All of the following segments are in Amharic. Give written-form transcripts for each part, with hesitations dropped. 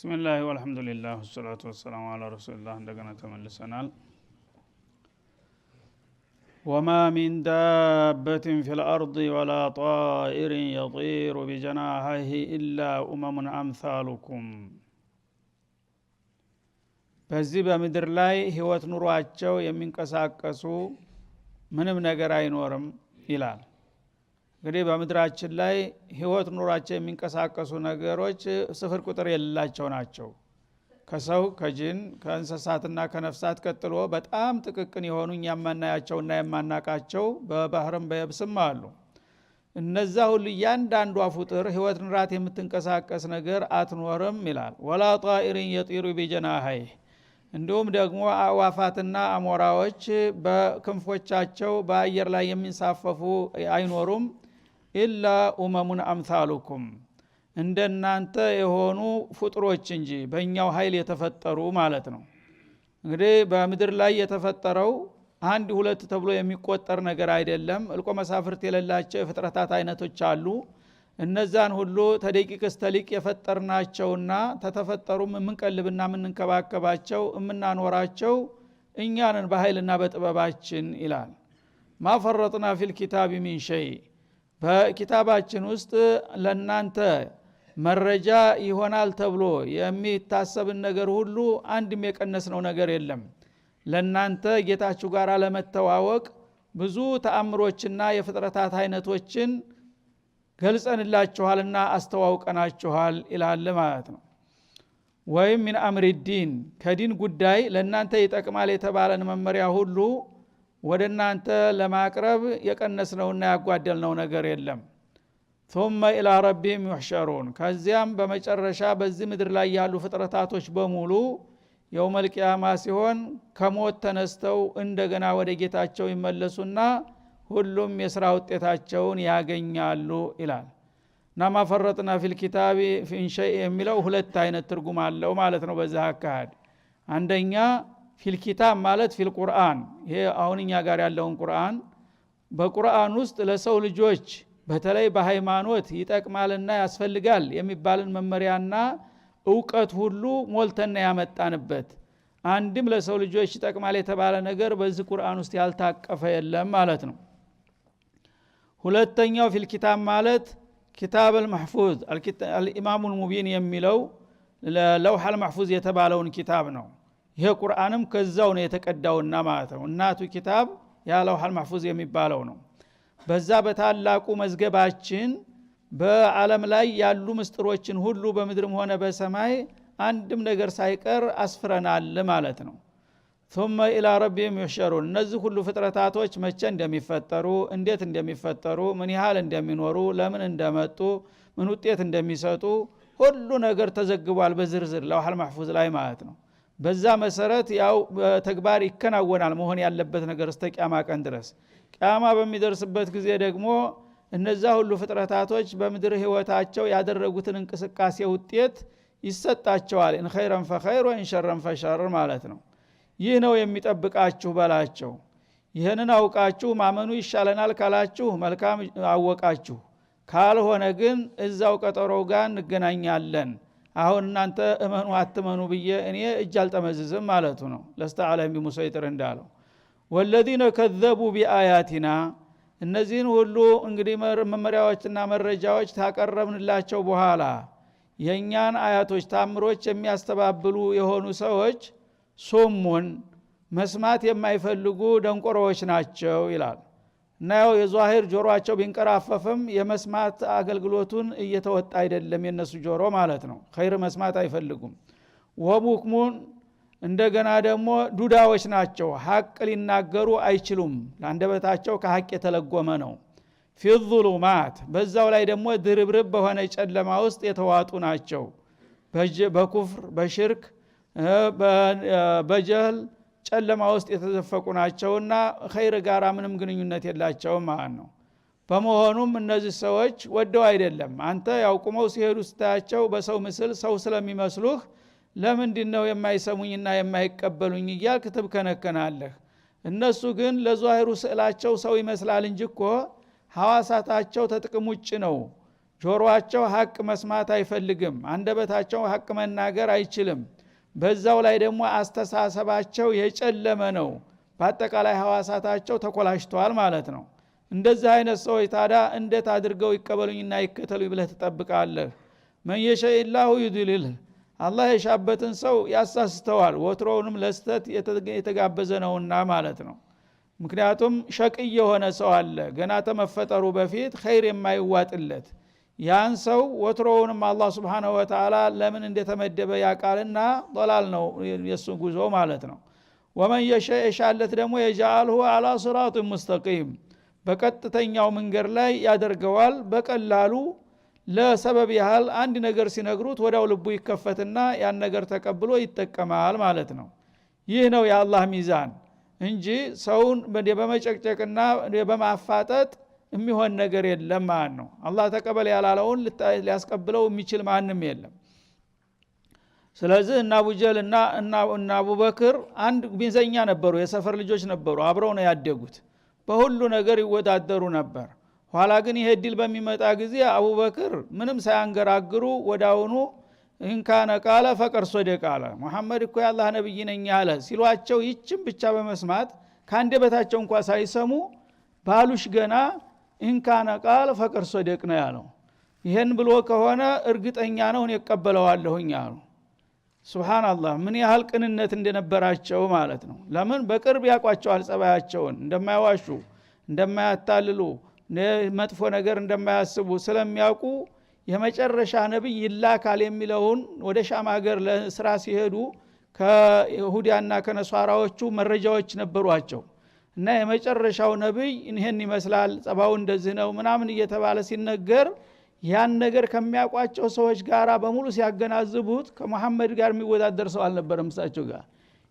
ቢስሚላህ ወልሐምዱሊላህ ወሰላቱ ወሰላሙ ዐላ ረሱሊላህ እንደገና ተመልሰናል። ወማ ሚን ዳበትን ፊል አርድ ወላ ጣኢሪን የጢሩ ቢጀናሂሂ ኢላ ኡመሙን አምሳሉኩም። በዚህ በምድር ላይ ህይወት ኑሯቸው የሚንቀሳቀሱ ምንም ነገር አይኖርም ይላል። እንግዲህ በምድራችን ላይ ህይወት ኑሯቸው የሚንቀሳቀሱ ነገሮች ስፍር ቁጥር የሌላቸው ናቸው። ከሰው ከጅን ከእንስሳትና ከነፍሳት ቀጥሎ በጣም ጥቅቅን የሆኑ የማናያቸውና የማናቃቸው በባህርም በየብስም አሉ። እነዛ ሁሉ እያንዳንዷ ፍጡር ህይወት ኑራት የምትንቀሳቀስ ነገር አትኖርም ይላል። ወላ ጣኢሪን የጢሩ ቢጀናሂሂ፣ እንዲሁም ደግሞ አዕዋፋትና አሞራዎች በክንፎቻቸው በአየር ላይ የሚንሳፈፉ አይኖሩም። ኢላ ኡመሙን አምሳሉኩም፣ እንደናንተ የሆኑ ፍጡሮች እንጂ በእኛው ኃይል የተፈጠሩ ማለት ነው። እንግዲህ በምድር ላይ የተፈጠረው አንድ ሁለት ተብሎ የሚቆጠር ነገር አይደለም። እልቆ መሳፍርት የሌላቸው የፍጥረታት አይነቶች አሉ። እነዛን ሁሉ ተደቂቅ እስተ ሊቅ የፈጠርናቸውና ተተፈጠሩም የምንቀልብና የምንንከባከባቸው የምናኖራቸው እኛንን በኃይልና በጥበባችን ይላል። ማፈረጥና ፊል ኪታቢ ሚን ሸይ፣ በኪታባችን ውስጥ ለናንተ መረጃ ይሆናል ተብሎ የሚታሰብን ነገር ሁሉ አንድም የቀነስነው ነገር የለም። ለናንተ ጌታችሁ ጋር ለመተዋወቅ ብዙ ተአምሮችና የፍጥረታት አይነቶችን ገልጸንላችኋልና አስተዋውቀናችኋል ይላል ማለት ነው። ወይም ሚን አምሪ ዲን፣ ከዲን ጉዳይ ለናንተ ይጠቅማል የተባለን መመሪያ ሁሉ ወደ እናንተ ለማቅረብ የቀነስነውና ያጓደልነው ነገር የለም። ثم الى ربهم يحشرون፣ ከዚያም በመጨረሻ በዚህ ምድር ላይ ያሉ ፍጥረታቶች በሙሉ የውመል ቂያማ ሲሆን ከሞት ተነስተው እንደገና ወደ ጌታቸው ይመለሱና ሁሉም የሥራ ውጤታቸውን ያገኛሉ ይላል። እና ማፈረጥና ፊል ኪታቢ ፊን ሸይ የሚለው ሁለት አይነት ትርጉም አለው ማለት ነው። በዛ አካሄድ አንደኛ ፊል ኪታብ ማለት ፊል ቁርአን፣ ይሄ አሁንኛ ጋር ያለውን ቁርአን በቁርአን ውስጥ ለሰው ልጆች በተለይ በሃይማኖት ይጠቅማልና ያስፈልጋል የሚባልን መመሪያና ዕውቀት ሁሉ ሞልተና ያመጣንበት፣ አንድም ለሰው ልጆች ይጠቅማል የተባለ ነገር በዚህ ቁርአን ውስጥ ያልታቀፈ የለም ማለት ነው። ሁለተኛው ፊል ኪታብ ማለት ኪታብ አልመሕፉዝ አልኢማሙል ሙቢን የሚለው ለውሐል መሕፉዝ የተባለውን ኪታብ ነው። ይሄ ቁርአንም ከዛው ነው የተቀዳውና ማለት ነው። እናቱ ኪታብ ያ ለውሐል መሕፉዝ የሚባለው ነው። በዛ በታላቁ መዝገባችን በዓለም ላይ ያሉ ምስጥሮችን ሁሉ በምድርም ሆነ በሰማይ አንድም ነገር ሳይቀር አስፍረናል ማለት ነው። ثم الى ربهم يحشرون፣ እነዚህ ሁሉ ፍጥረታቶች መቼ እንደሚፈጠሩ፣ እንዴት እንደሚፈጠሩ፣ ምን ያህል እንደሚኖሩ፣ ለምን እንደመጡ፣ ምን ውጤት እንደሚሰጡ ሁሉ ነገር ተዘግቧል በዝርዝር ለውሐል መሕፉዝ ላይ ማለት ነው። በዛ መሰረት ያው በተግባር ይከናወናል መሆን ያለበት ነገር እስከ ቂያማ ቀን ድረስ። ቂያማ በሚደርስበት ጊዜ ደግሞ እነዛ ሁሉ ፍጥረታቶች በምድር ህይወታቸው ያደረጉትን እንቅስቃሴ ውጤት ይሰጣቸዋል። ኢን ኸይረን ፈኸይር ወኢን ሸረን ፈሸር ማለት ነው። ይህ ነው የሚጠብቃችሁ በላቸው። ይህንን አውቃችሁ ማመኑ ይሻለናል ካላችሁ መልካም አወቃችሁ፣ ካልሆነ ግን እዛው ቀጠሮው ጋር እንገናኛለን። አሁን እናንተ እመኑ አትመኑ ብዬ እኔ እጅ አልጠመዝዝም ማለቱ ነው። ለስተ ዓለም ቢሙሰይጥር እንዳለው ወለዚነ ከዘቡ ቢአያቲና፣ እነዚህን ሁሉ እንግዲህ መመሪያዎችና መረጃዎች ታቀረብንላቸው በኋላ የእኛን አያቶች ታምሮች የሚያስተባብሉ የሆኑ ሰዎች ሱሙን፣ መስማት የማይፈልጉ ደንቆሮዎች ናቸው ይላል። እና ያው የዟሂር ጆሮአቸው ቢንቀራፈፍም የመስማት አገልግሎቱን እየተወጣ አይደለም የነሱ ጆሮ ማለት ነው። ኸይር መስማት አይፈልጉም። ወቡክሙን፣ እንደገና ደግሞ ዱዳዎች ናቸው፣ ሐቅ ሊናገሩ አይችሉም። ለአንደበታቸው ከሐቅ የተለጎመ ነው። ፊ ዙሉማት፣ በዛው ላይ ደግሞ ድርብርብ በሆነ ጨለማ ውስጥ የተዋጡ ናቸው። በኩፍር በሽርክ በጀህል ጨለማ ውስጥ የተዘፈቁ ናቸውና ኸይር ጋራ ምንም ግንኙነት የላቸውም ማለት ነው። በመሆኑም እነዚህ ሰዎች ወደው አይደለም። አንተ ያው ቁመው ሲሄዱ ስታያቸው በሰው ምስል ሰው ስለሚመስሉህ ለምንድነው የማይሰሙኝና የማይቀበሉኝ እያልክ ትብከነከናለህ። እነሱ ግን ለዟሂሩ ስዕላቸው ሰው ይመስላል እንጂ እኮ ሐዋሳታቸው ተጥቅም ውጭ ነው። ጆሮአቸው ሐቅ መስማት አይፈልግም አንደበታቸው ሐቅ መናገር አይችልም በዛው ላይ ደግሞ አስተሳሰባቸው የጨለመ ነው በአጠቃላይ ሐዋሳታቸው ተኮላሽቷል ማለት ነው እንደዚህ አይነት ሰዎች ታዲያ እንዴት አድርገው ይቀበሉኝና ይከተሉኝ ብለህ ትጠብቃለህ መን የሸኢላሁ ይድልል አላህ የሻበትን ሰው ያሳስተዋል ወትሮውንም ለስተት የተጋበዘ ነውና ማለት ነው ምክንያቱም ሸቅይ የሆነ ሰው አለ ገና ተመፈጠሩ በፊት ኸይር የማይዋጥለት ያን ሰው ወትሮውንም አላህ Subhanahu Wa Ta'ala ለምን እንደተመደበ ያቃልና ضلال ነው የሱ ጉዞ ማለት ነው ወመን የሻለት ደግሞ የጃአልሁ على صراط مستقيم በቀጥተኛው መንገድ ላይ ያደርገዋል በቀላሉ ለሰበብ ያህል አንድ ነገር ሲነግሩት ወዳው ልቡ ይከፈትና ያን ነገር ተቀብሎ ይተከማል ማለት ነው ይህ ነው የአላህ ሚዛን እንጂ ሰውን በመጨቅጨቅና በማፋጠጥ የሚሆን ነገር የለም ማለት ነው አላህ ተቀበል ያላለውን ሊያስቀብለው የሚችል ማንንም የለም ስለዚህ እና አቡጀል እና አቡበክር አንድ ቢንዘኛ ነበሩ የሰፈር ልጆች ነበሩ አብረው ነው ያደጉት በሁሉ ነገር ይወዳደሩ ነበር ኋላ ግን ይሄ ዲል በሚመጣ ጊዜ አቡበክር ምንም ሳያንገራግሩ ወዳውኑ እንካነ ቃለ ፈቀር ሶደቅ አለ መሐመድ እኮ ያላህ ነብይ ነኝ አለ ሲሏቸው ይችን ብቻ በመስማት ካንደበታቸው እንኳን ሳይሰሙ ባሉሽ ገና እንካነ ቃለ ፈቀር ሶደቅ ነው ያለው ይሄን ብሎ ከሆነ እርግጠኛ ነው እኔ እቀበለዋለሁኝ አሉ ሱብሃንአላህ ምን ያህል ቅንነት እንደነበራቸው ማለት ነው ለምን በቅርብ ያቋቸዋል ጸባያቸውን እንደማይዋሹ እንደማያታልሉ መጥፎ ነገር እንደማያስቡ ስለሚያውቁ የመጨረሻ ነብይ ይላካል የሚለውን ወደ ሻም ሀገር ለስራ ሲሄዱ ከይሁዳና ከነሷራዎቹ መረጃዎች ነበሯቸው እና የመጨረሻው ነብይ ይሄን ይመስላል ጸባው እንደዚህ ነው ምናምን እየተባለ ሲነገር ያን ነገር ከሚያቋቸው ሰዎች ጋራ በሙሉ ሲያገናዝቡት ከመሐመድ ጋር የሚወዳደር ሰው አልነበረም እሳቸው ጋር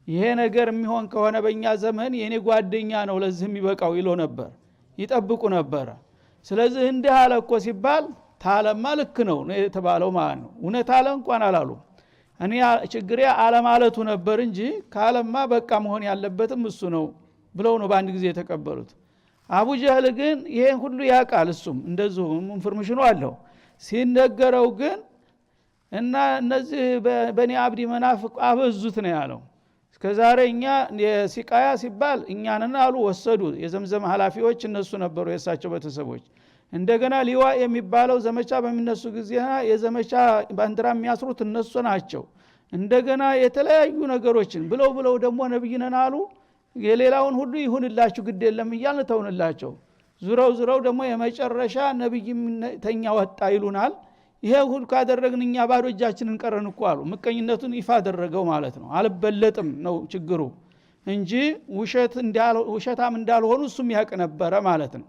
ይሄ ነገር የሚሆን ከሆነ በእኛ ዘመን የኔ ጓደኛ ነው ለዚህ የሚበቃው ይሎ ነበር ይጠብቁ ነበር ስለዚህ እንደ አለ እኮ ሲባል ታለማ ልክ ነው የተባለው ማለት ነው እውነት አለ እንኳን አላሉ እኔ ችግሬ አለማለቱ ነበር እንጂ ካለማ በቃ መሆን ያለበትም እሱ ነው ብለው ነው በአንድ ጊዜ የተቀበሉት አቡ ጀህል ግን ይሄን ሁሉ ያቃል እሱም እንደዚሁ ኢንፎርሜሽኑ አለው ሲነገረው ግን እና እነዚህ በኒ አብዲ መናፍቅ አበዙት ነው ያለው እስከዛሬ እኛ የሲቃያ ሲባል እኛንና አሉ ወሰዱ የዘምዘም ሐላፊዎች እነሱ ነበሩ የሳቸው ቤተሰቦች እንደገና ሊዋ የሚባለው ዘመቻ በሚነሱ ጊዜና የዘመቻ ባንዲራ የሚያስሩት እነሱ ናቸው እንደገና የተለያዩ ነገሮችን ብለው ደግሞ ነብይነን አሉ የሌላውን ሁሉ ይሁንላችሁ ግድ የለም እያልን ተውንላቸው ዙረው ደግሞ የመጨረሻ ነብይ ተኛ ወጣ ይሉናል ይሄ ሁሉ ካደረግን እኛ ባዶ እጃችንን ቀረን እኮ አሉ ምቀኝነቱን ይፋ አደረገው ማለት ነው አልበለጥም ነው ችግሩ እንጂ ውሸታም እንዳልሆኑ እሱም ያቅ ነበረ ማለት ነው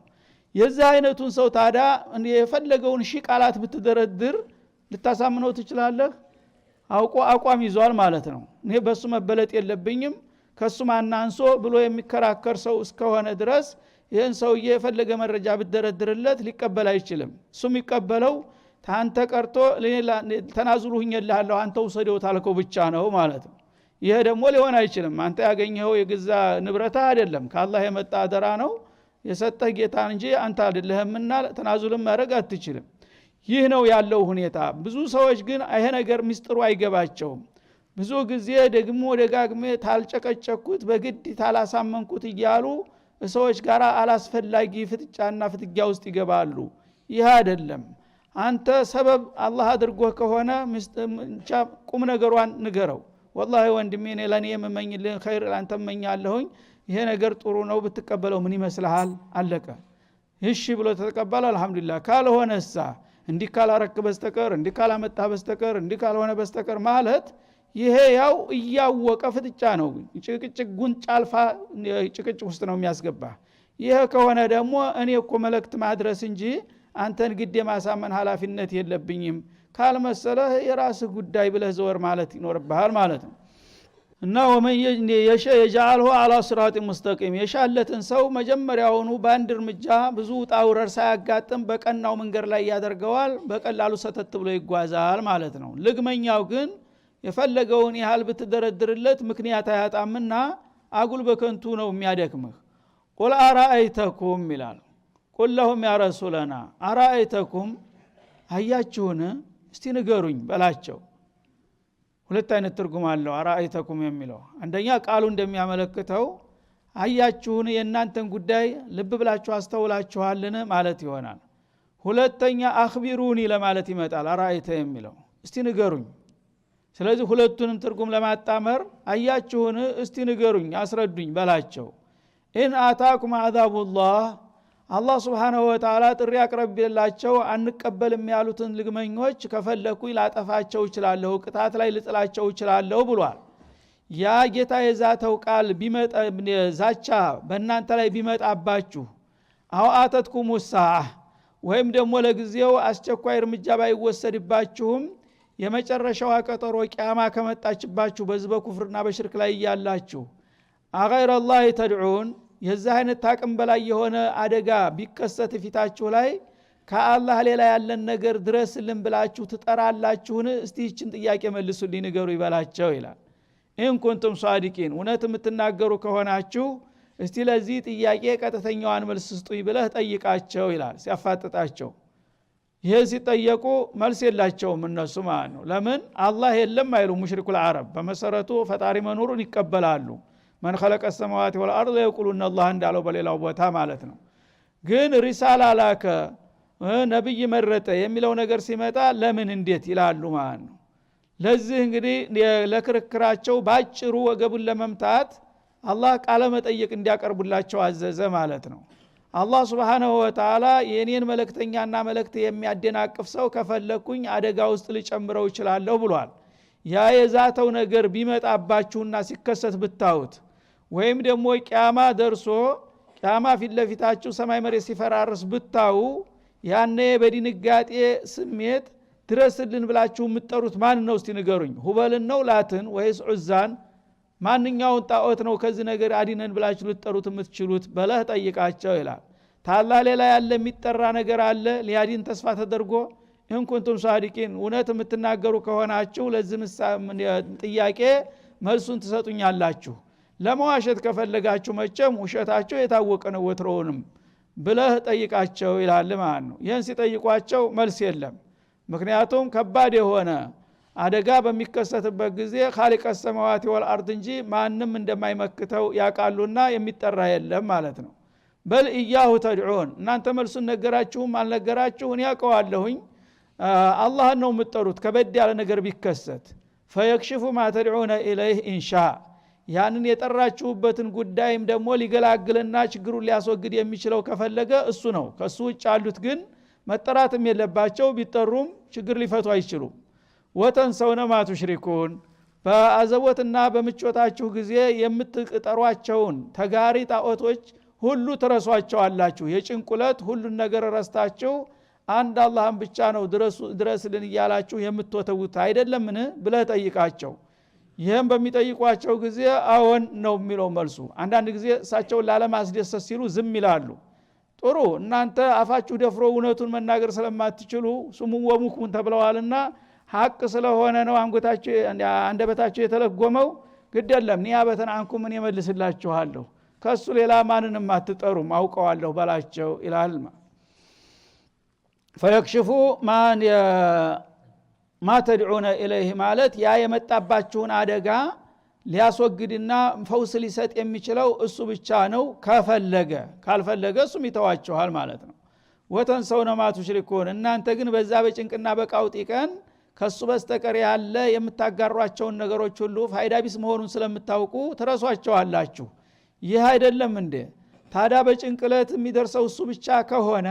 የዚህ አይነቱን ሰው ታዲያ የፈለገውን ቃላት ብትደረድር ልታሳምነው ትችላለህ አውቆ አቋም ይዟል ማለት ነው እኔ በሱ መበለጥ የለብኝም ከሱ ማናንሶ ብሎ የሚከራከር ሰው እስከሆነ ድረስ ይሄን ሰውዬ የፈለገ መረጃ ብትደረድርለት ሊቀበል አይችልም እሱም ይቀበለው ታንተ ቀርቶ ተናዝሩኝ ይላልው አንተ ወሰደው ታልከው ብቻ ነው ማለት ነው ይሄ ደግሞ ሊሆን አይችልም አንተ ያገኘው የግዛ ንብረታ አይደለም ከአላህ የመጣ አደራ ነው የሰጠህ ጌታ እንጂ አንተ አይደለህምና ተናዙልም ማድረግ አትችልም ይህ ነው ያለው ሁኔታ ብዙ ሰዎች ግን ይሄ ነገር ሚስጥሩ አይገባቸውም ብዙ ጊዜ ደግሞ ደጋግሜ ታልጨቀጨኩት በግድ ታላሳመንኩት እያሉ ሰዎች ጋር አላስፈላጊ ፍጥጫና ፍትጊያ ውስጥ ይገባሉ ይህ አይደለም አንተ ሰበብ አላህ አድርጎ ከሆነ ቁም ነገሯን ንገረው والله ወንድሜ እኔ ለኔ የምመኝልህ ኸይር አንተ መኛለሁኝ ይሄ ነገር ጥሩ ነው ብትቀበለው ምን ይመስልሃል አለቀ እሺ ብሎ ተቀበለ አልহামዱሊላህ ካልሆነሳ እንዲህ ካላረክ በስተቀር እንዲህ ካላመጣ በስተቀር እንዲህ ካልሆነ በስተቀር ማለት ይሄ ያው እያወቀ ፍጥጫ ነው ጭቅጭቅ ጉንጭ አልፋ ጭቅጭቅ ውስጥ ነው የሚያስገባ ይሄ ከሆነ ደግሞ እኔ እኮ መልእክት ማድረስ እንጂ አንተን ግድ የማሳመን ሐላፊነት የለብኝም ካልመሰለህ የራስህ ጉዳይ ብለህ ዘወር ማለት ይኖርብሃል ማለት ነው እና ወመን የጃአልሁ على صراط مستقيم የሻለትን ሰው መጀመሪያውኑ ባንድ እርምጃ ብዙ ጣውረር ሳያጋጥም በቀናው መንገድ ላይ ያደርገዋል በቀላሉ ሰተት ብሎ ይጓዛል ማለት ነው ልግመኛው ግን የፈለገውን ያህል ብትደረድርለት ምክንያት አያጣምና አጉል በከንቱ ነው የሚያደክምህ ቁል አራአይተኩም ይላል ቁል ለሁም ያ ረሱላና አራአይተኩም አያችሁን እስቲ ንገሩኝ በላቸው። ሁለት አይነት ትርጉም አለው አራአይተኩም የሚለው። አንደኛ ቃሉ እንደሚያመለክተው አያችሁን የእናንተን ጉዳይ ልብ ብላችሁ አስተውላችኋልን ማለት ይሆናል። ሁለተኛ አኽቢሩኒ ለማለት ይመጣል አራአይተ የሚለው እስቲ ንገሩኝ። ስለዚህ ሁለቱንም ትርጉም ለማጣመር አያችሁን እስቲ ንገሩኝ አስረዱኝ በላቸው። ኢን አታኩም አዛቡላህ አላህ Subhanahu Wa Ta'ala ጥሪ ያቀርብላቸው አንቀበልም ያሉትን ልግመኞች ከፈለኩኝ ላጠፋቸው እችላለሁ ቅጣት ላይ ልጥላቸው እችላለሁ ብሏል። ያ ጌታ የዛተው ቃል ቢመጣ ዛቻ በእናንተ ላይ ቢመጣባችሁ አው አተትኩም ወሳህ ወይም ደግሞ ለጊዜው አስቸኳይ እርምጃ ባይወሰድባችሁም የመጨረሻው ቀጠሮ ቂያማ ከመጣችባችሁ በዝበ ኩፍርና በሽርክ ላይ ያላችሁ አገይረላህ ተድዑን የዛ አይነት ታቅም በላይ የሆነ አደጋ ቢከሰት ፊታችሁ ላይ ከአላህ ሌላ ያለን ነገር ድረስልን ብላችሁ ትጠራላችሁን? እስቲ ይችን ጥያቄ መልሱልኝ ንገሩ ይበላቸው ይላል። ኢን ኩንቱም ሷዲቂን እውነት የምትናገሩ ከሆናችሁ እስቲ ለዚህ ጥያቄ ቀጥተኛዋን መልስ ስጡኝ ብለህ ጠይቃቸው ይላል ሲያፋጥጣቸው። ይሄ ሲጠየቁ መልስ የላቸውም እነሱ ማለት ነው። ለምን አላህ የለም አይሉ ሙሽሪኩል አረብ በመሰረቱ ፈጣሪ መኖሩን ይቀበላሉ። ማን خلق السماوات والارض يقولون الله እንዳለው በሌላው ቦታ ማለት ነው። ግን ሪሳላ ላከ ነብይ መረጠ የሚለው ነገር ሲመጣ ለምን እንዴት ይላሉ ማለት ነው። ለዚህ እንግዲህ ለክርክራቸው ባጭሩ ወገቡን ለመምታት አላህ ቃለ መጠይቅ እንዲያቀርቡላቸው አዘዘ ማለት ነው። አላህ Subhanahu Wa Ta'ala የኔን መልእክተኛና መልእክት የሚያደናቅፍ ሰው ከፈለኩኝ አደጋ ውስጥ ልጨምረው ይችላልው ብሏል። ያ የዛተው ነገር ቢመጣባችሁና ሲከሰት ብታዩት ወይም ደግሞ ቂያማ ደርሶ ቂያማ ፊት ለፊታችሁ ሰማይ መሬት ሲፈራርስ ብታዩ ያኔ በድንጋጤ ስሜት ድረስልን ብላችሁ የምትጠሩት ማን ነው እስቲ ንገሩኝ? ሁበልን ነው ላትን ወይስ ዑዛን? ማንኛውን ጣዖት ነው ከዚህ ነገር አዲነን ብላችሁ ልትጠሩት የምትችሉት በለህ ጠይቃቸው ይላል። ታላ ሌላ ያለ የሚጠራ ነገር አለ ሊያዲን ተስፋ ተደርጎ? ኢን ኩንቱም ሷዲቂን እውነት የምትናገሩ ከሆናችሁ ለዚህ ጥያቄ መልሱን ትሰጡኛላችሁ። ለመዋሸት ከፈለጋችሁ መቼም ውሸታችሁ የታወቀ ነው ወትሮውንም ብለህ ጠይቃቸው ይላል ማለት ነው። ይህን ሲጠይቋቸው መልስ የለም። ምክንያቱም ከባድ የሆነ አደጋ በሚከሰትበት ጊዜ ኻሊቀ ሰማዋት ወልአርድ እንጂ ማንም እንደማይመክተው ያቃሉና የሚጠራ የለም ማለት ነው። በል ኢያሁ ተድዑን እናንተ መልሱን ነገራችሁም አልነገራችሁን ያቀዋለሁኝ አላህ ነው የምትጠሩት ከበድ ያለ ነገር ቢከሰት ፈየክሽፉ ማ ተድዑነ ኢለይህ ኢንሻ ያንን የጠራችሁበትን ጉዳይም ደግሞ ሊገላግልና ችግሩን ሊያስወግድ የሚችለው ከፈለገ እሱ ነው። ከሱ ውጭ ያሉት ግን መጠራትም የለባቸው ቢጠሩም ችግር ሊፈቱ አይችሉም። ወተንሰውነ ማ ቱሽሪኩን በአዘቦትና በምቾታችሁ ጊዜ የምትጠሯቸውን ተጋሪ ጣዖቶች ሁሉ ትረሷቸዋላችሁ። የጭንቁለት ሁሉን ነገር ረስታችሁ አንድ አላህን ብቻ ነው ድረስልን እያላችሁ የምትወተውት አይደለምን ብለህ ጠይቃቸው። ይህም በሚጠይቋቸው ጊዜ አዎን ነው የሚለው መልሱ። አንዳንድ ጊዜ እሳቸውን ላለማስደሰት ሲሉ ዝም ይላሉ። ጥሩ እናንተ አፋችሁ ደፍሮ እውነቱን መናገር ስለማትችሉ ስሙ ወሙኩን ተብለዋልና ሐቅ ስለሆነ ነው አንደበታችሁ የተለጎመው። ግድ የለም ኒያበተን አንኩም ምን ይመልስላችኋለሁ ከሱ ሌላ ማንንም አትጠሩም አውቀዋለሁ በላቸው ይላል። ፈየክሽፉ ማ ተድዑነ ኢለይህ ማለት ያ የመጣባችሁን አደጋ ሊያስወግድና ፈውስ ሊሰጥ የሚችለው እሱ ብቻ ነው ከፈለገ። ካልፈለገ እሱም ይተዋችኋል ማለት ነው። ወተንሰውነ ማ ቱሽሪኩን እናንተ ግን በዛ በጭንቅና በቃውጢ ቀን ከሱ በስተቀር ያለ የምታጋሯቸውን ነገሮች ሁሉ ፋይዳ ቢስ መሆኑን ስለምታውቁ ትረሷቸዋላችሁ። ይህ አይደለም እንዴ ታዲያ በጭንቅለት የሚደርሰው እሱ ብቻ ከሆነ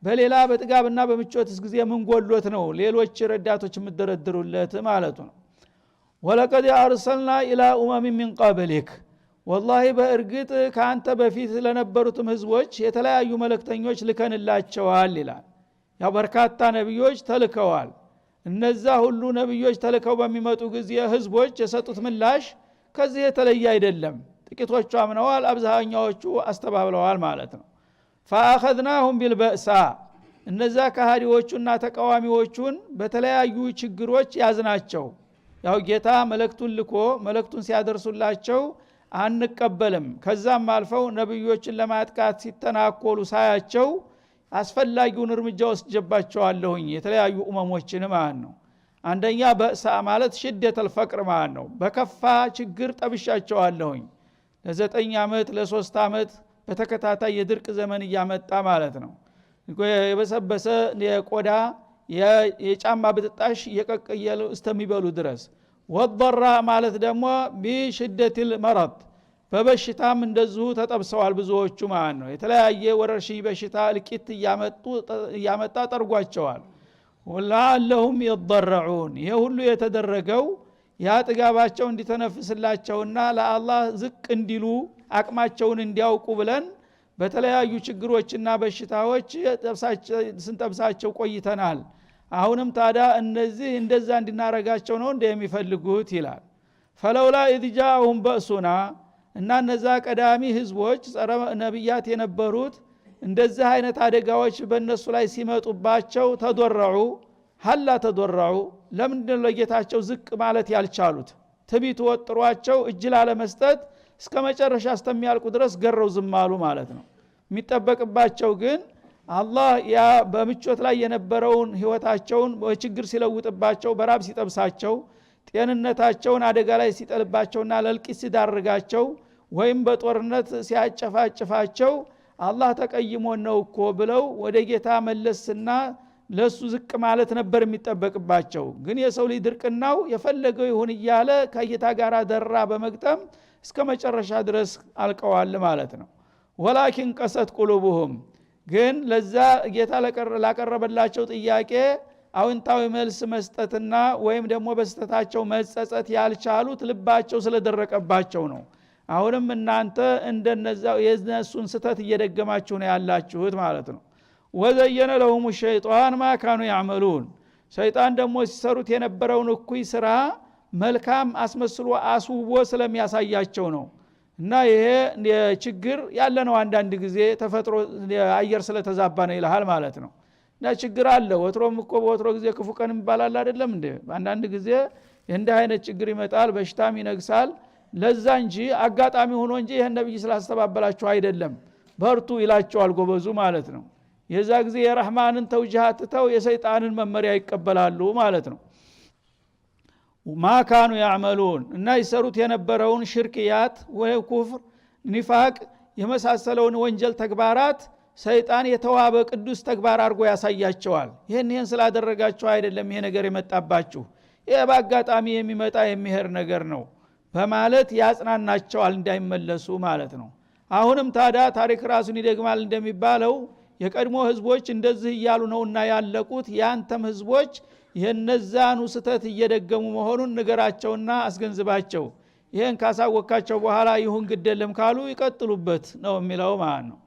በሌላ በጥጋብና በምቾትስ ጊዜ ምን ጎሎት ነው ሌሎች ረዳቶች የምትደረድሩለት ማለቱ ነው። ወለቀድ አርሰልና ኢላ ኡመም ሚን ቀብሊክ ወላሂ በእርግጥ ካንተ በፊት ለነበሩትም ህዝቦች የተለያዩ መልእክተኞች ልከንላቸዋል ይላል። ያው በርካታ ነብዮች ተልከዋል። እነዛ ሁሉ ነብዮች ተልከው በሚመጡ ጊዜ ህዝቦች የሰጡት ምላሽ ከዚህ የተለየ አይደለም። ጥቂቶቹ አምነዋል፣ አብዛኛዎቹ አስተባብለዋል ማለት ነው። فاخذناهم بالبأساء እነዛ ከሃዲዎቹና ተቃዋሚዎቹን በተለያዩ ችግሮች ያዝናቸው። ያው ጌታ መልእክቱን ልኮ መልእክቱን ሲያደርሱላቸው አንቀበልም ከዛም አልፈው ነብዮችን ለማጥቃት ሲተናኮሉ ሳያቸው አስፈላጊውን እርምጃ ወስጀባቸዋለሁኝ የተለያዩ ኡመሞችን ማለት ነው። አንደኛ በእሳ ማለት ሽደተል ፈቅር ማለት ነው። በከፋ ችግር ጠብሻቸዋለሁኝ ለ9 ዓመት ለ3 ዓመት በተከታታይ የድርቅ ዘመን እያመጣ ማለት ነው። የበሰበሰ የቆዳ የጫማ ብጥጣሽ የቀቀየሉ እስተሚበሉ ድረስ። ወضራ ማለት ደግሞ ቢሽደቲል መረድ በበሽታም እንደዚሁ ተጠብሰዋል ብዙዎቹ ማለት ነው። የተለያየ ወረርሽኝ በሽታ እልቂት እያመጣ ጠርጓቸዋል። ወለዓለሁም ይضረዑን። ይሄ ሁሉ የተደረገው ያ ጥጋባቸው እንዲተነፍስላቸውና ለአላህ ዝቅ እንዲሉ አቅማቸውን እንዲያውቁ ብለን በተለያዩ ችግሮችና በሽታዎች ስንጠብሳቸው ቆይተናል። አሁንም ታዲያ እነዚህ እንደዛ እንድናረጋቸው ነው እንደሚፈልጉት ይላል። ፈለውላ ኢዝ ጃአሁም በእሱና እና እነዛ ቀዳሚ ህዝቦች ጸረ ነብያት የነበሩት እንደዚህ አይነት አደጋዎች በእነሱ ላይ ሲመጡባቸው ተዶረዑ ሀላ ተዶረዑ ለምንድን ነው ለጌታቸው ዝቅ ማለት ያልቻሉት? ትቢት ወጥሯቸው እጅ ላለመስጠት እስከ መጨረሻ እስከሚያልቁ ድረስ ገረው ዝም አሉ ማለት ነው። የሚጠበቅባቸው ግን አላህ ያ በምቾት ላይ የነበረውን ህይወታቸውን በችግር ሲለውጥባቸው፣ በራብ ሲጠብሳቸው፣ ጤንነታቸውን አደጋ ላይ ሲጠልባቸውና ለልቂት ሲዳርጋቸው ወይም በጦርነት ሲያጨፋጭፋቸው አላህ ተቀይሞ ነው እኮ ብለው ወደ ጌታ መለስና ለሱ ዝቅ ማለት ነበር የሚጠበቅባቸው። ግን የሰው ልጅ ድርቅናው የፈለገው ይሁን እያለ ከጌታ ጋር ደራ በመግጠም እስከ መጨረሻ ድረስ አልቀዋል ማለት ነው። ወላኪን ቀሰት ቁሉቡሁም ግን ለዛ ጌታ ላቀረበላቸው ጥያቄ አውንታዊ መልስ መስጠትና ወይም ደግሞ በስተታቸው መጸጸት ያልቻሉት ልባቸው ስለደረቀባቸው ነው። አሁንም እናንተ እንደነዛው የነሱን ስተት እየደገማችሁ ነው ያላችሁት ማለት ነው። ወዘየነ ለሁም ሸይጣን ማ ካኑ ያዕመሉን ሸይጣን ደግሞ ሲሰሩት የነበረውን እኩይ ስራ መልካም አስመስሎ አስውቦ ስለሚያሳያቸው ነው። እና ይሄ ችግር ያለ ነው። አንዳንድ ጊዜ ተፈጥሮ አየር ስለተዛባ ነው ይልሃል ማለት ነው። እና ችግር አለ። ወትሮም እኮ በወትሮ ጊዜ ክፉ ቀን ይባላል አይደለም እንዴ? አንዳንድ ጊዜ እንዲህ አይነት ችግር ይመጣል፣ በሽታም ይነግሳል። ለዛ እንጂ አጋጣሚ ሆኖ እንጂ ይሄን ነብይ ስላስተባበላችሁ አይደለም። በርቱ ይላቸዋል ጎበዙ ማለት ነው። የዛ ጊዜ የረህማንን ተውጂሃት ተው የሰይጣንን መመሪያ ይቀበላሉ ማለት ነው። ማካኑ ያዕመሉን እና ይሰሩት የነበረውን ሽርክያት ወይ ኩፍር፣ ኒፋቅ የመሳሰለውን ወንጀል ተግባራት ሰይጣን የተዋበ ቅዱስ ተግባር አድርጎ ያሳያቸዋል። ይህን ስላደረጋችሁ አይደለም ይሄ ነገር የመጣባችሁ፣ ይሄ በአጋጣሚ የሚመጣ የሚሄድ ነገር ነው በማለት ያጽናናቸዋል እንዳይመለሱ ማለት ነው። አሁንም ታዲያ ታሪክ ራሱን ይደግማል እንደሚባለው የቀድሞ ህዝቦች እንደዚህ እያሉ ነውና ያለቁት። ያንተም ህዝቦች የነዛኑ ስተት እየደገሙ መሆኑን ንገራቸውና አስገንዝባቸው። ይሄን ካሳወካቸው በኋላ ይሁን ግደለም ካሉ ይቀጥሉበት ነው የሚለው ማለት ነው።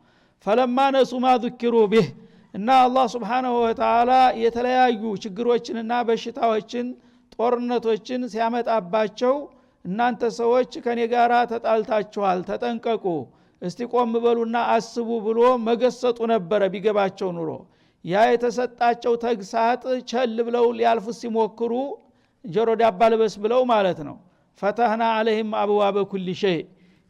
ፈለማ ነሱ ማ ذكሩ به እና አላህ Subhanahu Wa Ta'ala የተለያዩ ችግሮችንና በሽታዎችን ጦርነቶችን ሲያመጣባቸው እናንተ ሰዎች ከኔ ጋራ ተጣልታችኋል ተጠንቀቁ እስቲ ቆም በሉና አስቡ ብሎ መገሰጡ ነበረ ቢገባቸው ኑሮ። ያ የተሰጣቸው ተግሳጥ ቸል ብለው ሊያልፉ ሲሞክሩ ጆሮ ዳባ ልበስ ብለው ማለት ነው። ፈተህና عليهم ابواب كل شيء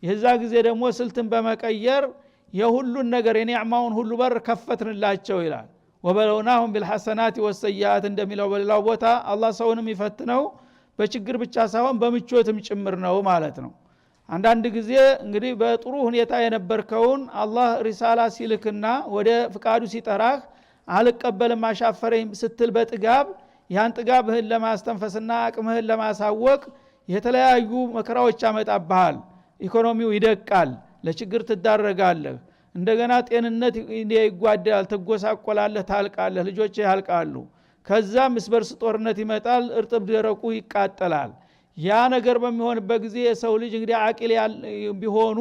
የዛ ጊዜ ደግሞ ስልትን በመቀየር የሁሉን ነገር የኒዕማውን ሁሉ በር ከፈትንላቸው ይላል። ወበለውናሁም بالحسنات والسيئات እንደሚለው በሌላው ቦታ አላህ ሰውንም ይፈትነው በችግር ብቻ ሳይሆን በምቾትም ጭምር ነው ማለት ነው። አንዳንድ ጊዜ እንግዲህ በጥሩ ሁኔታ የነበርከውን አላህ ሪሳላ ሲልክና ወደ ፍቃዱ ሲጠራህ አልቀበልም አሻፈረኝ ስትል በጥጋብ ያን ጥጋብህን ለማስተንፈስና አቅምህን ለማሳወቅ የተለያዩ መከራዎች ያመጣብሃል። ኢኮኖሚው ይደቃል፣ ለችግር ትዳረጋለህ፣ እንደገና ጤንነት ይጓደላል፣ ትጎሳቆላለህ፣ ታልቃለህ፣ ልጆች ያልቃሉ። ከዛም እስበርስ ጦርነት ይመጣል፣ እርጥብ ደረቁ ይቃጠላል። ያ ነገር በሚሆንበት ጊዜ የሰው ልጅ እንግዲህ አቂል ቢሆኑ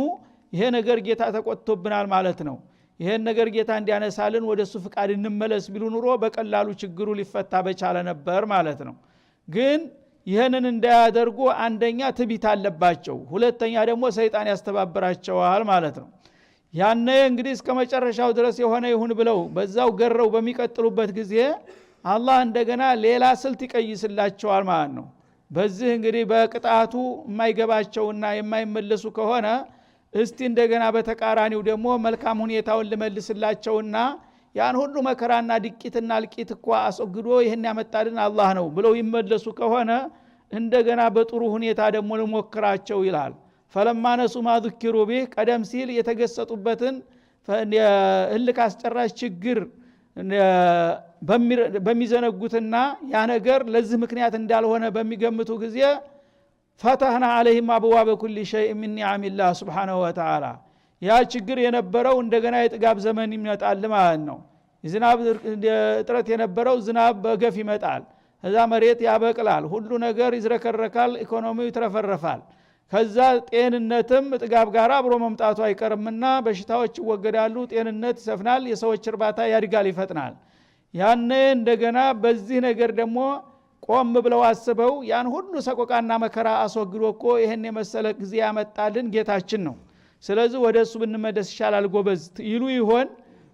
ይሄ ነገር ጌታ ተቆጥቶብናል ማለት ነው፣ ይሄን ነገር ጌታ እንዲያነሳልን ወደሱ ፍቃድ እንመለስ ቢሉ ኑሮ በቀላሉ ችግሩ ሊፈታ በቻለ ነበር ማለት ነው። ግን ይሄንን እንዳያደርጉ አንደኛ ትቢት አለባቸው፣ ሁለተኛ ደግሞ ሰይጣን ያስተባብራቸዋል ማለት ነው። ያነ እንግዲህ እስከ መጨረሻው ድረስ የሆነ ይሁን ብለው በዛው ገረው በሚቀጥሉበት ጊዜ አላህ እንደገና ሌላ ስልት ይቀይስላቸዋል ማለት ነው። በዚህ እንግዲህ በቅጣቱ የማይገባቸውና የማይመለሱ ከሆነ እስቲ እንደገና በተቃራኒው ደግሞ መልካም ሁኔታውን ልመልስላቸውና ያን ሁሉ መከራና ድቂትና ልቂት እኮ አስወግዶ ይሄን ያመጣልን አላህ ነው ብለው ይመለሱ ከሆነ እንደገና በጥሩ ሁኔታ ደግሞ ልሞክራቸው ይላል። ፈለማ ነሱ ማ ذكሩ به ቀደም ሲል የተገሰጡበትን እልክ አስጨራሽ ችግር በሚዘነጉትና ያ ነገር ለዚህ ምክንያት እንዳልሆነ በሚገምቱ ጊዜ ፈተህና عليهم ابواب كل شيء من نعم الله سبحانه وتعالى ያ ችግር የነበረው እንደገና የጥጋብ ዘመን ይመጣል ማለት ነው። ዝናብ እጥረት የነበረው ዝናብ በገፍ ይመጣል። ከዛ መሬት ያበቅላል፣ ሁሉ ነገር ይዝረከረካል፣ ኢኮኖሚው ይትረፈረፋል። ከዛ ጤንነትም ጥጋብ ጋር አብሮ መምጣቱ አይቀርምና በሽታዎች ይወገዳሉ፣ ጤንነት ይሰፍናል፣ የሰዎች እርባታ ያድጋል፣ ይፈጥናል። ያኔ እንደገና በዚህ ነገር ደግሞ ቆም ብለው አስበው ያን ሁሉ ሰቆቃና መከራ አስወግዶ እኮ ይሄን የመሰለ ጊዜ ያመጣልን ጌታችን ነው፣ ስለዚህ ወደሱ ብንመለስ ይሻላል ጎበዝ ይሉ ይሆን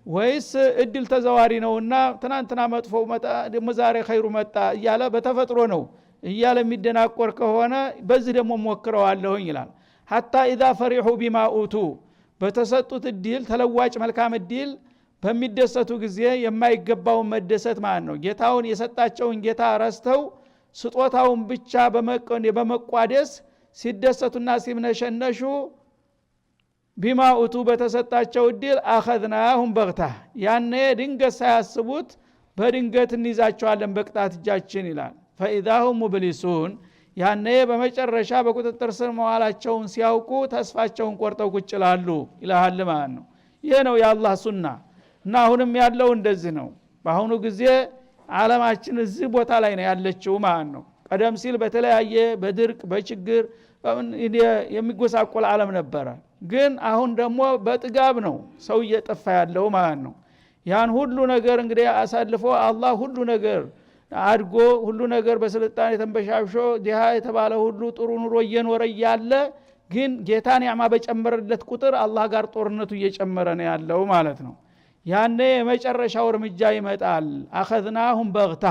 ወይስ እድል ተዘዋሪ ነውና ትናንትና መጥፎ መጣ ደግሞ ዛሬ ኸይሩ መጣ እያለ በተፈጥሮ ነው እያለ የሚደናቆር ከሆነ በዚህ ደግሞ ሞክረዋለሁኝ ይላል። حتى اذا فرحوا بما اوتوا በተሰጡት እድል ተለዋጭ መልካም እድል በሚደሰቱ ጊዜ የማይገባው መደሰት ማለት ነው። ጌታውን የሰጣቸውን ጌታ ረስተው ስጦታውን ብቻ በመቋደስ ሲደሰቱና ሲምነሸነሹ ቢማ ኡቱ በተሰጣቸው እድል አኸዝናሁም በግታ ያኔ ድንገት ሳያስቡት በድንገት እንይዛቸዋለን በቅጣት እጃችን ይላል። ፈኢዛሁም ሙብሊሱን ያኔ በመጨረሻ በቁጥጥር ስር መዋላቸውን ሲያውቁ ተስፋቸውን ቆርጠው ቁጭ ይላሉ ይላል ማለት ነው። ይሄ ነው የአላህ ሱና እና አሁንም ያለው እንደዚህ ነው። በአሁኑ ጊዜ ዓለማችን እዚህ ቦታ ላይ ነው ያለችው ማለት ነው። ቀደም ሲል በተለያየ በድርቅ በችግር የሚጎሳቆል ዓለም ነበረ። ግን አሁን ደግሞ በጥጋብ ነው ሰው እየጠፋ ያለው ማለት ነው። ያን ሁሉ ነገር እንግዲህ አሳልፎ አላህ ሁሉ ነገር አድጎ ሁሉ ነገር በስልጣኔ ተንበሻብሾ ዲሃ የተባለ ሁሉ ጥሩ ኑሮ እየኖረ ያለ ግን ጌታን ያማ በጨመረለት ቁጥር አላህ ጋር ጦርነቱ እየጨመረ ነው ያለው ማለት ነው። ያኔ የመጨረሻው እርምጃ ይመጣል። አኸዝናሁም በግታ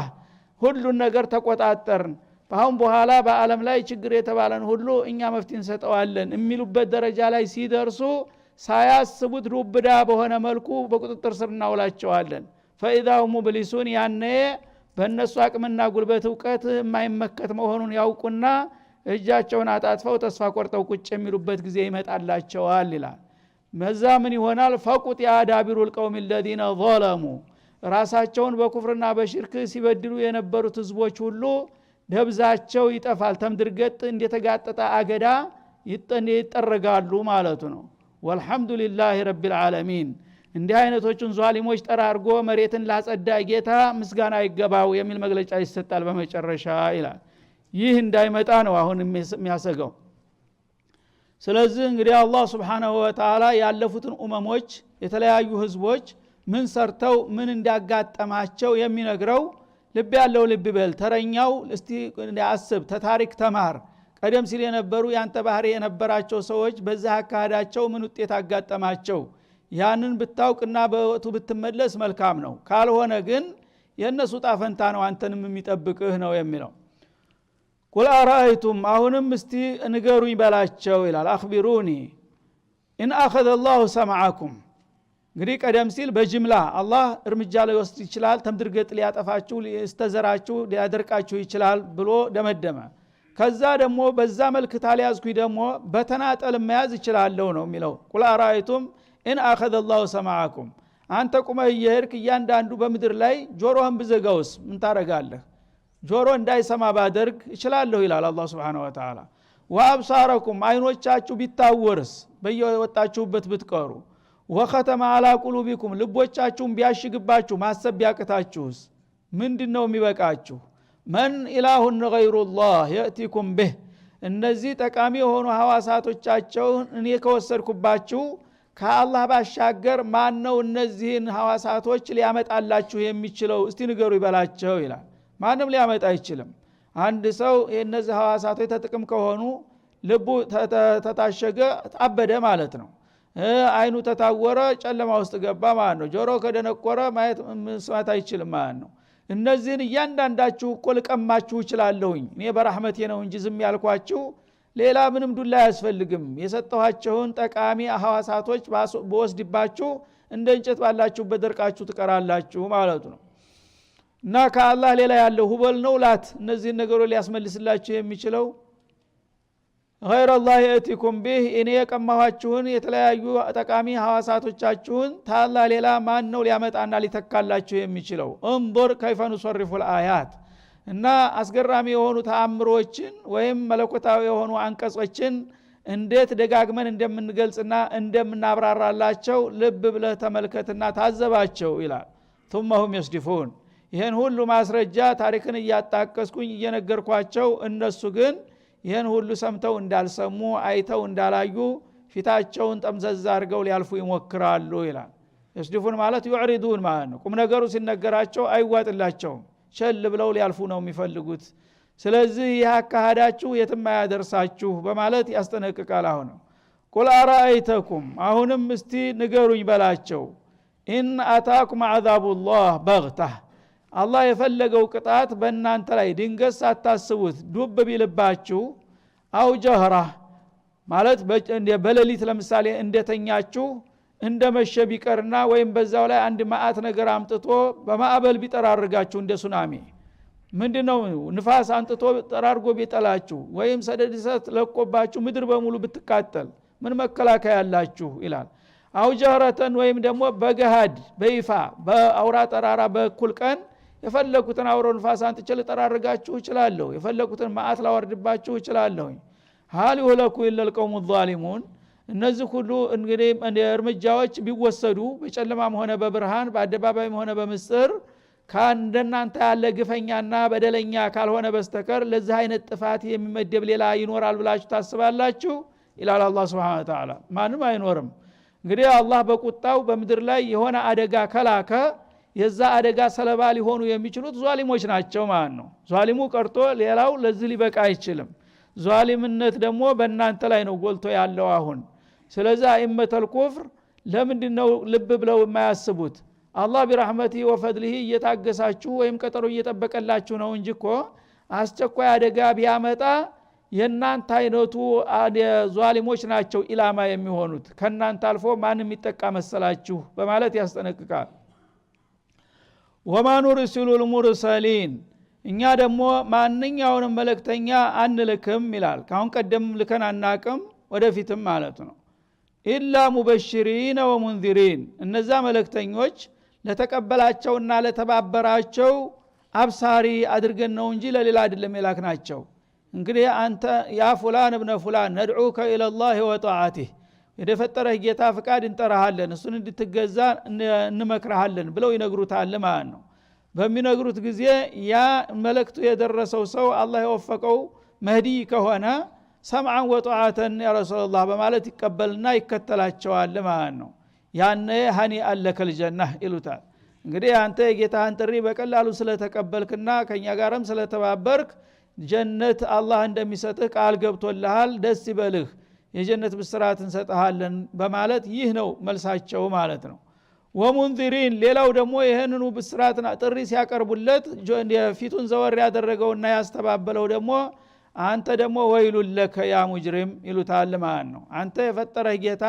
ሁሉን ነገር ተቆጣጠርን፣ አሁን በኋላ በአለም ላይ ችግር የተባለን ሁሉ እኛ መፍትሄ እንሰጠዋለን የሚሉበት ደረጃ ላይ ሲደርሱ ሳያስቡት ዱብዳ በሆነ መልኩ በቁጥጥር ስር እናውላቸዋለን። ፈኢዛው ሙብሊሱን ያኔ በእነሱ አቅምና ጉልበት ዕውቀት የማይመከት መሆኑን ያውቁና እጃቸውን አጣጥፈው ተስፋ ቆርጠው ቁጭ የሚሉበት ጊዜ ይመጣላቸዋል ይላል። መዛ ምን ይሆናል? ፈቁጥ ያዳቢሩ القوم الذين ظلموا ራሳቸውን በኩፍርና በሽርክ ሲበድሉ የነበሩት ህዝቦች ሁሉ ደብዛቸው ይጠፋል። ተምድርገጥ እንደተጋጠጠ አገዳ ይጠረጋሉ ማለቱ ነው። ወልሐምዱሊላሂ ረቢል ዓለሚን እንዲህ አይነቶችን ዟሊሞች ጠራርጎ መሬትን ላጸዳ ጌታ ምስጋና ይገባው የሚል መግለጫ ይሰጣል በመጨረሻ ይላል። ይህ እንዳይመጣ ነው አሁን የሚያሰጋው። ስለዚህ እንግዲህ አላህ Subhanahu Wa Ta'ala ያለፉትን ኡመሞች የተለያዩ ህዝቦች ምን ሰርተው ምን እንዳጋጠማቸው የሚነግረው ልብ ያለው ልብ በል ተረኛው እስቲ ያስብ ተታሪክ ተማር። ቀደም ሲል የነበሩ ያንተ ባህሪ የነበራቸው ሰዎች በዛ አካዳቸው ምን ውጤት አጋጠማቸው ያንን ብታውቅና በወቱ ብትመለስ መልካም ነው። ካልሆነ ግን የነሱ ጣፈንታ ነው አንተንም የሚጠብቅህ ነው የሚለው። ቁል አራአይቱም አሁንም እስቲ ንገሩኝ በላቸው ይላል። አኽቢሩኒ ኢን አኸዘ አላሁ ሰምዐኩም እንግዲህ ቀደም ሲል በጅምላ አላህ እርምጃ ላይ ወስድ ይችላል፣ ተምድርገጥ ሊያጠፋችሁ ሊስተዘራችሁ ሊያደርቃችሁ ይችላል ብሎ ደመደመ። ከዛ ደግሞ በዛ መልክ ታሊያዝኩኝ ደግሞ በተናጠል መያዝ ይችላል ነው የሚለው። ቁል አራአይቱም ኢን አኸዘ አላሁ ሰምዐኩም አንተ ቁመህ እየሄድክ እያንዳንዱ በምድር ላይ ጆሮህን ብዘጋውስ ምን ታረጋለህ? ጆሮ እንዳይሰማ ባደርግ ይችላለሁ ይላል አላህ Subhanahu Wa Ta'ala። ወአብሳረኩም አይኖቻችሁ ቢታወርስ በየወጣችሁበት ብትቀሩ ወختم على قلوبكم ልቦቻችሁን ቢያሽግባችሁ ማሰብ ቢያቅታችሁስ ምንድነው የሚበቃችሁ? መን ኢላሁን ገይሩላህ يأتيكم به እነዚህ ጠቃሚ የሆኑ ሐዋሳቶቻቸውን እኔ ከወሰድኩባችሁ ከአላህ ባሻገር ማን ነው እነዚህን ሐዋሳቶች ሊያመጣላችሁ የሚችለው እስቲ ንገሩ ይበላቸው ይላል። ማንም ሊያመጣ አይችልም። አንድ ሰው እነዚህ ሐዋሳቶች ተጥቅም ከሆኑ ልቡ ተታሸገ አበደ ማለት ነው። አይኑ ተታወረ ጨለማ ውስጥ ገባ ማለት ነው። ጆሮ ከደነቆረ ማየት መስማት አይችልም ማለት ነው። እነዚህን እያንዳንዳችሁ እኮ ልቀማችሁ እችላለሁኝ እኔ በረህመቴ ነው እንጂ ዝም ያልኳችሁ ሌላ ምንም ዱላ አያስፈልግም የሰጠኋቸውን ጠቃሚ ሐዋሳቶች በወስድባችሁ እንደ እንጨት ባላችሁ በደርቃችሁ ትቀራላችሁ ማለት ነው እና ከአላህ ሌላ ያለው ሁበል ነው ላት እነዚህ ነገሮች ሊያስመልስላችሁ የሚችለው غير الله يأتيكم به እኔ የቀማኋችሁን የተለያዩ ጠቃሚ ሐዋሳቶቻችሁን ታላ ሌላ ማን ነው ሊያመጣና ሊተካላችሁ የሚችለው እንظر كيف نصرف الآيات እና አስገራሚ የሆኑ ተአምሮችን ወይም መለኮታዊ የሆኑ አንቀጾችን እንዴት ደጋግመን እንደምንገልጽና እንደምናብራራላቸው ልብ ብለህ ተመልከትና ታዘባቸው ይላል ثم هم يصدفون ይሄን ሁሉ ማስረጃ ታሪክን እያጣቀስኩኝ እየነገርኳቸው እነሱ ግን ይሄን ሁሉ ሰምተው እንዳልሰሙ አይተው እንዳላዩ ፊታቸውን ጠምዘዝ አድርገው ሊያልፉ ይሞክራሉ ይላል يصدفون ማለት يعرضون ማለት ነው ቁም ነገሩ ሲነገራቸው አይዋጥላቸውም ቸል ብለው ሊያልፉ ነው የሚፈልጉት ስለዚህ ይህ አካሃዳችሁ የትም አያደርሳችሁ በማለት ያስጠነቅቃል አሁን ቁል አራአይተኩም አሁንም እስቲ ንገሩኝ በላቸው ኢን አታኩም አዛቡላህ በግተህ አላህ የፈለገው ቅጣት በእናንተ ላይ ድንገት ሳታስቡት ዱብ ቢልባችሁ አው ጀህራ ማለት በሌሊት ለምሳሌ እንደተኛችሁ እንደመሸ ቢቀርና ወይም በዛው ላይ አንድ ማአት ነገር አምጥቶ በማዕበል ቢጠራርጋችሁ እንደ ሱናሚ ምንድነው ንፋስ አንጥቶ ጠራርጎ ቢጠላችሁ ወይም ሰደድ እሳት ለቆባችሁ ምድር በሙሉ ብትቃጠል ምን መከላከያ ያላችሁ ይላል አው ጀህረተን ወይም ደግሞ በገሃድ በይፋ በአውራ ጠራራ በኩል ቀን የፈለኩትን አውሮ ንፋስ አንጥቼ ልጠራርጋችሁ እችላለሁ የፈለኩትን ማአት ላወርድባችሁ እችላለሁ ሀል ይሁለኩ ኢለል ቀውሙ ዛሊሙን እነዚህ ሁሉ እንግዲህ እርምጃዎች ቢወሰዱ በጨለማም ሆነ በብርሃን በአደባባይም ሆነ በምስጥር ከእንደናንተ ያለ ግፈኛና በደለኛ ካልሆነ በስተቀር ለዚህ አይነት ጥፋት የሚመደብ ሌላ ይኖራል ብላችሁ ታስባላችሁ ይላል አላህ Subhanahu Wa Ta'ala ማንም አይኖርም እንግዲህ አላህ በቁጣው በምድር ላይ የሆነ አደጋ ከላከ የዛ አደጋ ሰለባ ሊሆኑ የሚችሉት ዟሊሞች ናቸው ማለት ነው ዟሊሙ ቀርቶ ሌላው ለዚህ ሊበቃ አይችልም ዟሊምነት ደግሞ በእናንተ ላይ ነው ጎልቶ ያለው አሁን ስለዚህ አይመተል ኩፍር ለምንድነው ልብ ብለው የማያስቡት አላህ በረህመቱ ወፈድሊሂ እየታገሳችሁ ወይም ቀጠሮ እየጠበቀላችሁ ነው እንጂኮ አስቸኳይ አደጋ ቢያመጣ የናንተ አይነቱ ዟሊሞች ናቸው ኢላማ የሚሆኑት ከናንተ አልፎ ማንም ይጠቃ መሰላችሁ በማለት ያስጠነቅቃል ወማ ኑርሲሉ ልሙርሰሊን እኛ ደግሞ ማንኛውንም መልእክተኛ አንልክም ይላል ካሁን ቀደም ልከን አናቅም ወደፊትም ማለት ነው ኢላ ሙበሽሪን ወሙንዚሪን እነዛ መልእክተኞች ለተቀበላቸውና ለተባበራቸው አብሳሪ አድርገን ነው እንጂ ለሌላ አይደለም የላክናቸው እንግዲህ አንተ ያ ፉላን ابن ፉላን ندعوك الى الله وطاعته የደፈጠረህ ጌታ ፍቃድ እንጠራሃለን እሱን እንድትገዛ እንመክራሃለን ብለው ይነግሩታል ማለት ነው በሚነግሩት ጊዜ ያ መልእክቱ የደረሰው ሰው አላህ የወፈቀው መህዲ ከሆነ ሰምዓን ወጧዓተን ያ ረሱላህ በማለት ይቀበልና ይከተላቸዋል ማለት ነው ያነ ሀኒ አለከል ጀነህ ይሉታል እንግዲህ አንተ የጌታህን ጥሪ በቀላሉ ስለተቀበልክና ከኛ ጋርም ስለተባበርክ ጀነት አላህ እንደሚሰጥህ ቃል ገብቶልሃል ደስ ይበልህ የጀነት ብስራት እንሰጣለን በማለት ይህ ነው መልሳቸው ማለት ነው ወሙንዚሪን ሌላው ደግሞ ይሄንኑ ብስራትና ጥሪ ሲያቀርቡለት ፊቱን ዘወር ያደረገውና ያስተባበለው ደግሞ አንተ ደግሞ ወይሉል ለከ ያ ሙጅሪም ይሉታል ማለት ነው አንተ የፈጠረህ ጌታ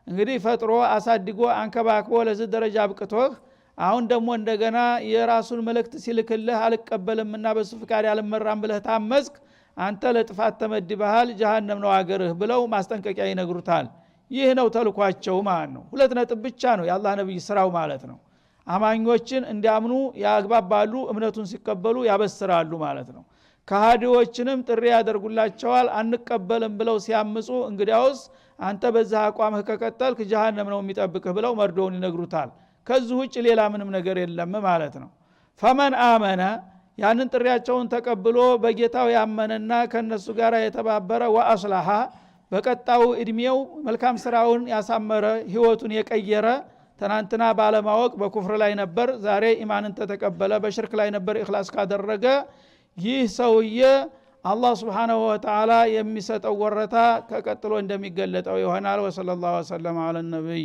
እንግዲህ ፈጥሮ አሳድጎ አንከባክቦ ለዚህ ደረጃ አብቅቶህ አሁን ደግሞ እንደገና የራሱን መልእክት ሲልክልህ አልቀበልምና በሱ ፍቃድ ያልመራም ብለህ ታመዝክ አንተ ለጥፋት ተመድበሃል ጀሃነም ነው አገርህ ብለው ማስጠንቀቂያ ይነግሩታል ይህ ነው ተልኳቸው ማለት ነው ሁለት ነጥብ ብቻ ነው የአላህ ነብይ ስራው ማለት ነው አማኞችን እንዲያምኑ ያግባባሉ እምነቱን ሲቀበሉ ያበስራሉ ማለት ነው ከሃዲዎችንም ጥሪ ያደርጉላቸዋል አንቀበልም ብለው ሲያምጹ እንግዲያውስ አንተ በዛ አቋምህ ከቀጠልክ ጀሃነም ነው የሚጠብቅህ ብለው መርዶውን ይነግሩታል ከዚህ ውጭ ሌላ ምንም ነገር የለም ማለት ነው ፈመን አመነ ያንን ጥሪያቸውን ተቀብሎ በጌታው ያመነና ከነሱ ጋር የተባበረ ወአስላሃ በቀጣው እድሜው መልካም ስራውን ያሳመረ ህይወቱን የቀየረ ትናንትና ባለማወቅ በኩፍር ላይ ነበር ዛሬ ኢማንን ተቀበለ በሽርክ ላይ ነበር ኢኽላስ ካደረገ ይህ ሰውዬ አላህ Subhanahu Wa Ta'ala የሚሰጠው ወረታ ከቀጥሎ እንደሚገለጠው ይሆናል ወሰለላሁ ዐለ ነብይ